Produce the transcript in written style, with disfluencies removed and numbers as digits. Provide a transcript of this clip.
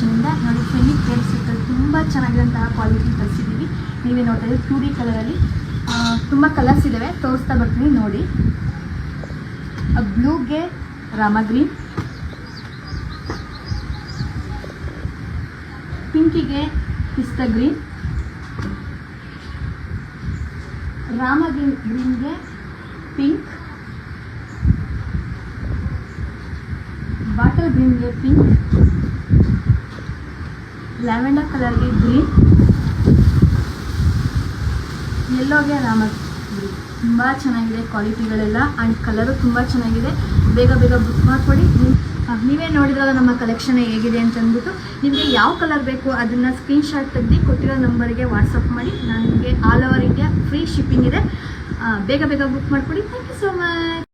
ಕಲೆಕ್ಷನಿಂದ ನೋಡಿ ಫೆನಿಕ್ ಬೇರ್ ಸಿಲ್ಕಲ್ಲಿ ತುಂಬ ಚೆನ್ನಾಗಿರೋಂತಹ ಕ್ವಾಲಿಟಿ ತರಿಸಿದ್ದೀವಿ. ನೀವೇ ನೋಡ್ತಾ ಇದ್ದೀವಿ 2D ಕಲರಲ್ಲಿ ತುಂಬ ಕಲರ್ಸ್ ಇದ್ದಾವೆ, ತೋರಿಸ್ತಾ ಬರ್ತೀನಿ ನೋಡಿ. ಬ್ಲೂಗೆ ರಾಮ ಗ್ರೀನ್, ಪಿಂಕಿಗೆ ಪಿಸ್ತಾ ಗ್ರೀನ್, ರಾಮ ಗ್ರೀನ್ಗೆ ಪಿಂಕ್, ಬಾಟಲ್ ಗ್ರೀನ್ಗೆ ಪಿಂಕ್, ಲ್ಯಾವೆಂಡರ್ ಕಲರ್ಗೆ ಗ್ರೀನ್, ಯೆಲ್ಲೋಗೆ ರಾಮ ಗ್ರೀನ್. ತುಂಬ ಚೆನ್ನಾಗಿದೆ ಕ್ವಾಲಿಟಿಗಳೆಲ್ಲ ಆ್ಯಂಡ್ ಕಲರು ತುಂಬ ಚೆನ್ನಾಗಿದೆ. ಬೇಗ ಬೇಗ ಬುಕ್ ಮಾಡಿಕೊಡಿ. ನೀವೇ ನೋಡಿದ್ರಲ್ಲ ನಮ್ಮ ಕಲೆಕ್ಷನ್ ಹೇಗಿದೆ ಅಂತ ಅಂದ್ಬಿಟ್ಟು ನಿಮಗೆ ಯಾವ ಕಲರ್ ಬೇಕು ಅದನ್ನು ಸ್ಕ್ರೀನ್ಶಾಟ್ ತೆಗೆದು ಕೊಟ್ಟಿರೋ ನಂಬರಿಗೆ ವಾಟ್ಸಪ್ ಮಾಡಿ. ನಾನು ನಿಮಗೆ all over India free shipping ಇದೆ. ಬೇಗ ಬೇಗ ಬುಕ್ ಮಾಡಿಕೊಡಿ. Thank you so much.